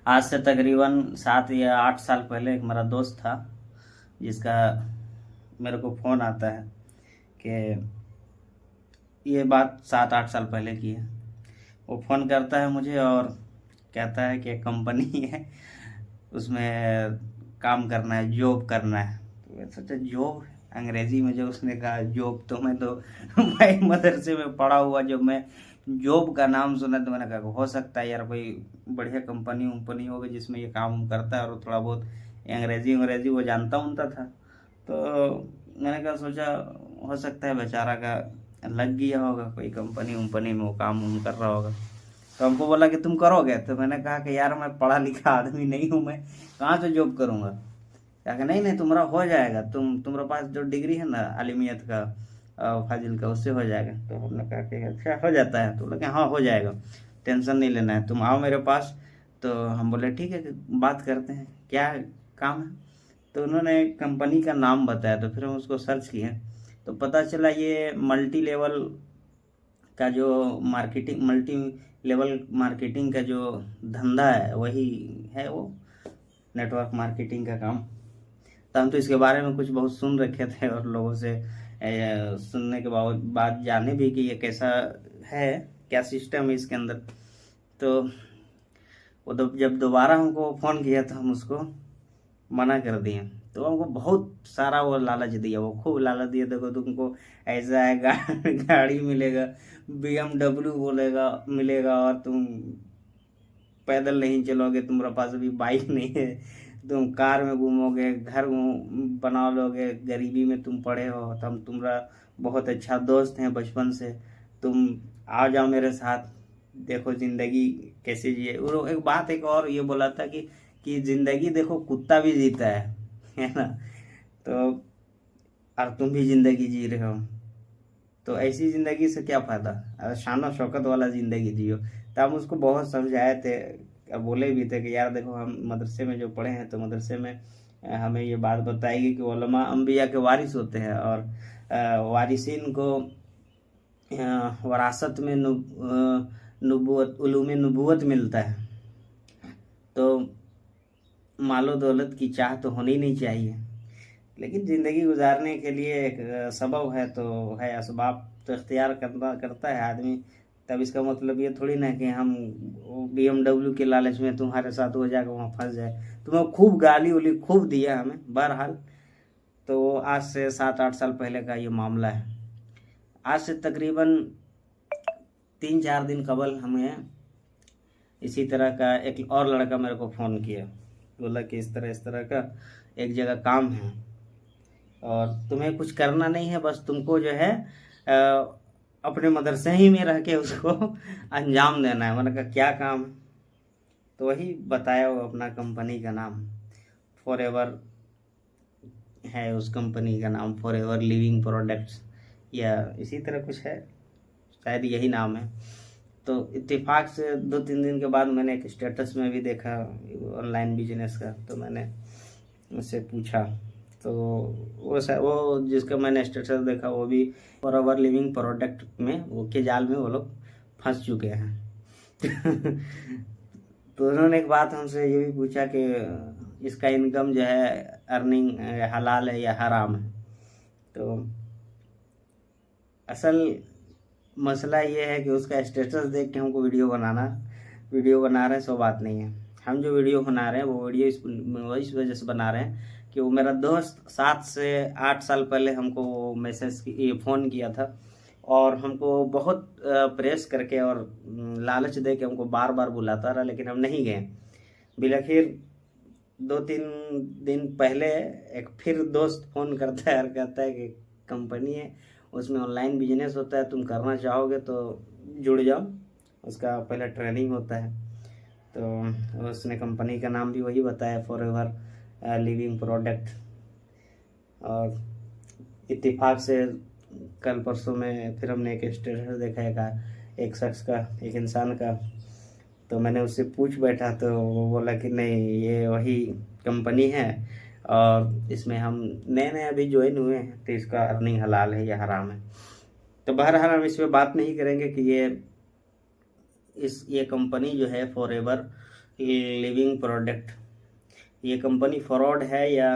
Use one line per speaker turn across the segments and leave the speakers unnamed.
आज से तकरीबन 7 या 8 साल पहले एक मेरा दोस्त था, जिसका मेरे को फ़ोन आता है कि ये बात 7 8 साल पहले की है। वो फ़ोन करता है मुझे और कहता है कि एक कंपनी है, उसमें काम करना है, जॉब करना है। तो मैं सोचा जॉब, अंग्रेजी में जब उसने कहा जॉब, तो मैं तो भाई मदरसे में पढ़ा हुआ, जब मैं जॉब का नाम सुना तो मैंने कहा हो सकता है यार कोई बढ़िया कंपनी वंपनी होगी जिसमें ये काम करता है, और थोड़ा बहुत अंग्रेजी अंग्रेजी वो जानता उनता था। तो मैंने कहा सोचा हो सकता है बेचारा का लग गया होगा कोई कंपनी वंपनी में, वो काम उम कर रहा होगा। तो हमको बोला कि तुम करोगे? तो मैंने कहा कि यार मैं पढ़ा लिखा आदमी नहीं हूँ, मैं कहाँ से जॉब करूँगा। कहा कि नहीं नहीं तुम्हारा हो जाएगा, तुम्हारे पास जो डिग्री है ना आलिमियत का, फाजिल का, उससे हो जाएगा। तो हमने कहा कि अच्छा हो जाता है? तो बोला कि हाँ हो जाएगा, टेंशन नहीं लेना है, तुम आओ मेरे पास। तो हम बोले ठीक है बात करते हैं, क्या काम है। तो उन्होंने कंपनी का नाम बताया, तो फिर हम उसको सर्च किए तो पता चला ये मल्टी लेवल का जो मार्केटिंग, मल्टी लेवल मार्केटिंग का जो धंधा है वही है वो, नेटवर्क मार्केटिंग का काम। तो हम तो इसके बारे में कुछ बहुत सुन रखे थे और लोगों से सुनने के बाद जाने भी कि ये कैसा है, क्या सिस्टम है इसके अंदर। तो वो जब दोबारा हमको फ़ोन किया तो हम उसको मना कर दिए। तो हमको बहुत सारा वो लालच दिया, वो खूब लालच दिया, देखो तुमको ऐसा है गाड़ी मिलेगा, BMW बोलेगा मिलेगा, और तुम पैदल नहीं चलोगे, तुम्हारे पास अभी बाइक नहीं है, तुम कार में घूमोगे, घर बना लोगे, गरीबी में तुम पड़े हो, तो हम तुम्हारा बहुत अच्छा दोस्त हैं बचपन से, तुम आ जाओ मेरे साथ, देखो जिंदगी कैसे जिए। और एक और ये बोला था कि जिंदगी देखो कुत्ता भी जीता है ना। तो और तुम भी जिंदगी जी रहे हो, तो ऐसी ज़िंदगी से क्या फ़ायदा, शान शौकत वाला ज़िंदगी जियो। तो हम उसको बहुत समझाए थे और बोले भी थे कि यार देखो हम मदरसे में जो पढ़े हैं, तो मदरसे में हमें ये बात बताई गई कि उलमा अम्बिया के वारिस होते हैं, और वारिसिन को वरासत में नबूवत, उलूम नबूवत मिलता है। तो मालो दौलत की चाह तो होनी नहीं चाहिए, लेकिन ज़िंदगी गुजारने के लिए एक सबब है, तो है असबाब तो इख्तियार करता है आदमी। तब इसका मतलब ये थोड़ी ना कि हम BMW के लालच में तुम्हारे साथ हो जाकर वहाँ फंस जाए। तुम्हें खूब गाली उली खूब दिया हमें, बहरहाल। तो आज से 7 8 साल पहले का ये मामला है। आज से तकरीबन 3 4 दिन कबल हमें इसी तरह का एक और लड़का मेरे को फ़ोन किया, बोला कि इस तरह का एक जगह काम है और तुम्हें कुछ करना नहीं है, बस तुमको जो है अपने मदरसे ही में रह के उसको अंजाम देना है। मैंने कहा क्या काम है? तो वही बताया, वो अपना कंपनी का नाम फॉर एवर है, उस कंपनी का नाम फॉर एवर लिविंग प्रोडक्ट्स या इसी तरह कुछ है, शायद यही नाम है। तो इत्तेफाक से 2 3 दिन के बाद मैंने एक स्टेटस में भी देखा ऑनलाइन बिजनेस का, तो मैंने उससे पूछा। तो वो जिसका मैंने स्टेटस देखा वो भी फॉर अवर लिविंग प्रोडक्ट में, वो के जाल में वो लोग फंस चुके हैं। तो उन्होंने एक बात हमसे ये भी पूछा कि इसका इनकम जो है, अर्निंग हलाल है या हराम है। तो असल मसला ये है कि उसका स्टेटस देख के हमको वीडियो बना रहे हैं, सो बात नहीं है। हम जो वीडियो बना रहे हैं वो वीडियो इस वजह से बना रहे हैं कि वो मेरा दोस्त 7 से 8 साल पहले हमको ये फ़ोन किया था, और हमको बहुत प्रेस करके और लालच दे के हमको बार बार बुलाता रहा, लेकिन हम नहीं गए। बिलखिर 2 3 दिन पहले एक फिर दोस्त फ़ोन करता है और कहता है कि कंपनी है, उसमें ऑनलाइन बिजनेस होता है, तुम करना चाहोगे तो जुड़ जाओ, उसका पहले ट्रेनिंग होता है। तो उसने कंपनी का नाम भी वही बताया, फॉर एवर लिविंग प्रोडक्ट। और इत्तेफाक से कल परसों में फिर हमने एक स्टेटस देखा एक शख्स का, एक इंसान का। तो मैंने उससे पूछ बैठा, तो वो बोला कि नहीं ये वही कंपनी है, और इसमें हम नए नए अभी ज्वाइन हुए हैं, तो इसका अर्निंग हलाल है या हराम है। तो बहरहाल हम इस पर बात नहीं करेंगे कि ये कंपनी जो है फॉर एवर लिविंग प्रोडक्ट, ये कंपनी फ्रॉड है या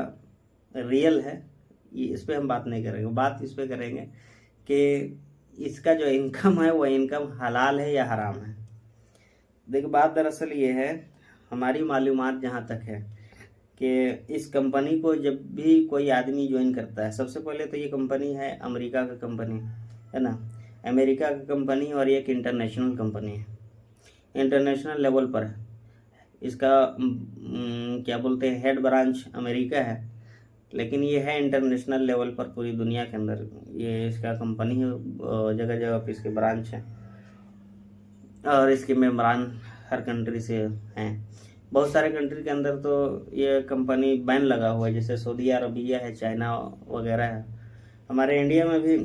रियल है, ये इस पे हम बात नहीं करेंगे। बात इस पे करेंगे कि इसका जो इनकम है वो इनकम हलाल है या हराम है। देखिए बात दरअसल ये है, हमारी मालूमात जहाँ तक है कि इस कंपनी को जब भी कोई आदमी ज्वाइन करता है, सबसे पहले तो ये कंपनी है अमेरिका का कंपनी है ना, अमेरिका का कंपनी, और ये एक इंटरनेशनल कंपनी है, इंटरनेशनल लेवल पर है। इसका क्या बोलते हैं, हेड ब्रांच अमेरिका है, लेकिन ये है इंटरनेशनल लेवल पर पूरी दुनिया के अंदर ये इसका कंपनी है, जगह जगह पे इसके ब्रांच है, और इसके मेम्बरान हर कंट्री से हैं। बहुत सारे कंट्री के अंदर तो ये कंपनी बैन लगा हुआ है, जैसे सऊदी अरबिया है, चाइना वगैरह है। हमारे इंडिया में भी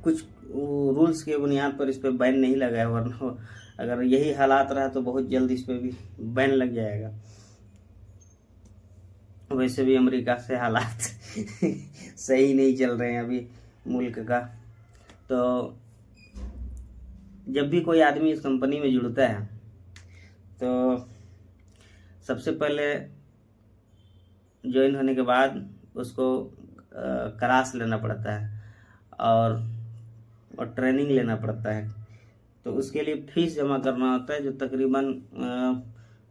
कुछ रूल्स के बुनियाद पर इस पर बैन नहीं लगा है, वरना अगर यही हालात रहा तो बहुत जल्द इस पर भी बैन लग जाएगा। वैसे भी अमेरिका से हालात सही नहीं चल रहे हैं अभी मुल्क का। तो जब भी कोई आदमी इस कंपनी में जुड़ता है तो सबसे पहले ज्वाइन होने के बाद उसको क्लास लेना पड़ता है और ट्रेनिंग लेना पड़ता है। तो उसके लिए फीस जमा करना होता है, जो तकरीबन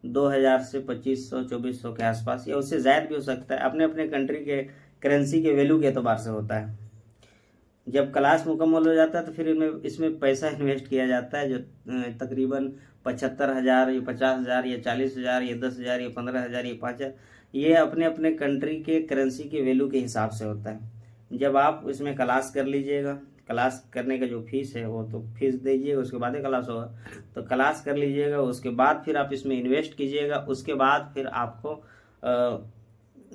2000 से 2500 2400 के आसपास, या उससे ज़्यादा भी हो सकता है, अपने अपने कंट्री के करेंसी के वैल्यू के एतबार से होता है। जब क्लास मुकम्मल हो जाता है तो फिर इसमें पैसा इन्वेस्ट किया जाता है, जो तकरीबन 75,000 या 50,000 या 40,000 या 10,000 या 15,000 या 5,000, ये अपने अपने कंट्री के करेंसी के वैल्यू के हिसाब से होता है। जब आप इसमें क्लास कर लीजिएगा, क्लास करने का जो फीस है वो तो फीस दीजिएगा, उसके बाद ही क्लास होगा, तो क्लास कर लीजिएगा, उसके बाद फिर आप इसमें इन्वेस्ट कीजिएगा, उसके बाद फिर आपको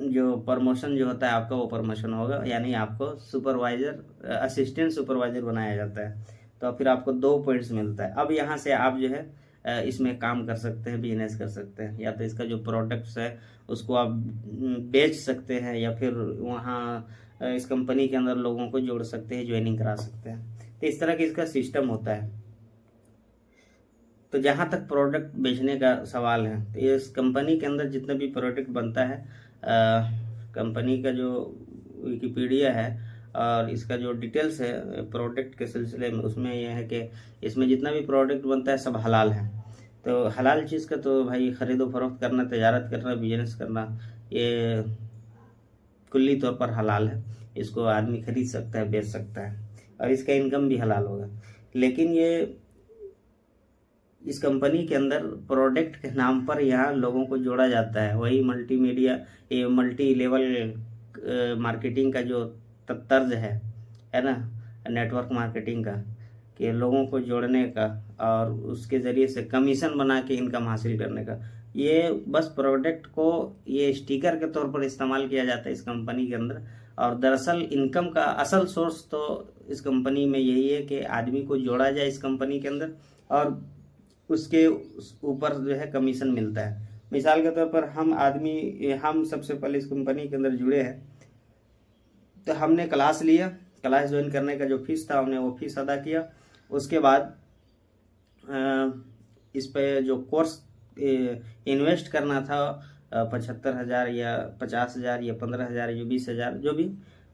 जो प्रमोशन जो होता है आपका वो प्रमोशन होगा, यानी आपको सुपरवाइज़र असिस्टेंट सुपरवाइज़र बनाया जाता है, तो फिर आपको 2 पॉइंट्स मिलता है। अब यहाँ से आप जो है इसमें काम कर सकते हैं, बिजनेस कर सकते हैं, या तो इसका जो प्रोडक्ट्स है उसको आप बेच सकते हैं, या फिर वहाँ इस कंपनी के अंदर लोगों को जोड़ सकते हैं, ज्वाइनिंग करा सकते हैं। तो इस तरह की इसका सिस्टम होता है। तो जहाँ तक प्रोडक्ट बेचने का सवाल है, तो इस कंपनी के अंदर जितना भी प्रोडक्ट बनता है, कंपनी का जो विकिपीडिया है और इसका जो डिटेल्स है प्रोडक्ट के सिलसिले में, उसमें यह है कि इसमें जितना भी प्रोडक्ट बनता है सब हलाल है। तो हलाल चीज़ का तो भाई ख़रीदो फरोख्त करना, तजारत करना, बिजनेस करना, ये कुल्ली तौर पर हलाल है। इसको आदमी खरीद सकता है, बेच सकता है, और इसका इनकम भी हलाल होगा। लेकिन ये इस कंपनी के अंदर प्रोडक्ट के नाम पर यहाँ लोगों को जोड़ा जाता है, वही मल्टीमीडिया, ये मल्टी लेवल मार्केटिंग का जो तर्ज है ना, नेटवर्क मार्केटिंग का, कि लोगों को जोड़ने का और उसके ज़रिए से कमीशन बना के इनकम हासिल करने का। ये बस प्रोडक्ट को ये स्टिकर के तौर पर इस्तेमाल किया जाता है इस कंपनी के अंदर, और दरअसल इनकम का असल सोर्स तो इस कंपनी में यही है कि आदमी को जोड़ा जाए इस कंपनी के अंदर, और उसके ऊपर जो है कमीशन मिलता है। मिसाल के तौर पर हम सबसे पहले इस कंपनी के अंदर जुड़े हैं, तो हमने क्लास लिया, क्लास ज्वाइन करने का जो फीस था हमने वो फीस अदा किया। उसके बाद इस पे जो कोर्स इन्वेस्ट करना था 75,000 या 50,000 या 15,000 या 20,000 जो भी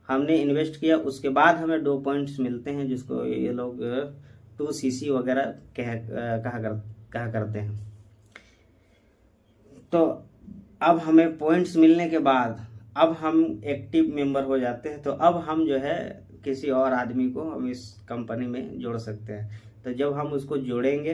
हमने इन्वेस्ट किया, उसके बाद हमें 2 पॉइंट्स मिलते हैं, जिसको ये लोग 2cc वगैरह कहा करते हैं। तो अब हमें पॉइंट्स मिलने के बाद अब हम एक्टिव मेंबर हो जाते हैं, तो अब हम जो है किसी और आदमी को हम इस कंपनी में जोड़ सकते हैं। तो जब हम उसको जोड़ेंगे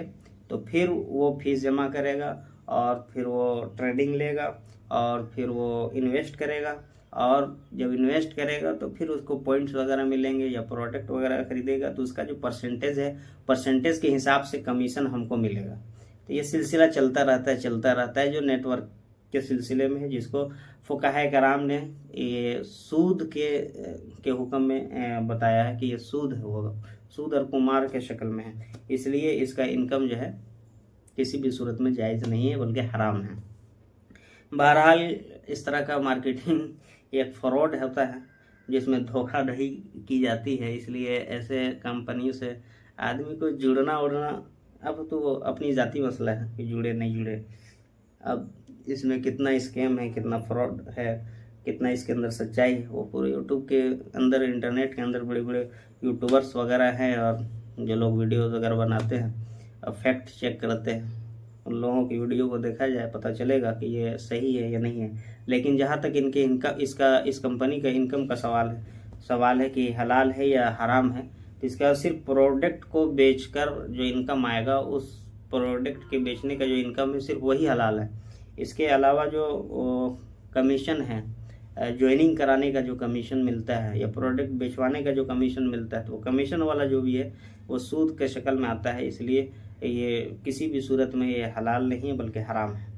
तो फिर वो फीस जमा करेगा, और फिर वो ट्रेडिंग लेगा, और फिर वो इन्वेस्ट करेगा, और जब इन्वेस्ट करेगा तो फिर उसको पॉइंट्स वगैरह मिलेंगे या प्रोडक्ट वगैरह खरीदेगा, तो उसका जो परसेंटेज है, परसेंटेज के हिसाब से कमीशन हमको मिलेगा। तो ये सिलसिला चलता रहता है जो नेटवर्क के सिलसिले में है, जिसको फुकाहे कराम ने ये सूद के हुक्म में बताया है कि ये सूद होगा, सूद और कुमार के शक्ल में है, इसलिए इसका इनकम जो है किसी भी सूरत में जायज़ नहीं है, बल्कि हराम है। बहरहाल इस तरह का मार्केटिंग एक फ्रॉड होता है जिसमें धोखाधड़ी की जाती है, इसलिए ऐसे कंपनियों से आदमी को जुड़ना उड़ना अब तो अपनी ज़ाती मसला है कि जुड़े नहीं जुड़े, अब इसमें कितना स्कैम है, कितना फ्रॉड है, कितना इसके अंदर सच्चाई है, वो पूरे यूट्यूब के अंदर, इंटरनेट के अंदर बड़े बड़े यूट्यूबर्स वगैरह हैं और जो लोग वीडियोस वगैरह बनाते हैं और फैक्ट चेक करते हैं, उन लोगों की वीडियो को देखा जाए, पता चलेगा कि ये सही है या नहीं है। लेकिन जहाँ तक इनके इस कंपनी का इनकम का सवाल है कि हलाल है या हराम है, तो इसका सिर्फ प्रोडक्ट को बेचकर जो इनकम आएगा, उस प्रोडक्ट के बेचने का जो इनकम है सिर्फ वही हलाल है। इसके अलावा जो कमीशन है, ज्वाइनिंग कराने का जो कमीशन मिलता है या प्रोडक्ट बेचवाने का जो कमीशन मिलता है, तो वो कमीशन वाला जो भी है वो सूद के शक्ल में आता है। इसलिए ये किसी भी सूरत में ये हलाल नहीं है बल्कि हराम है।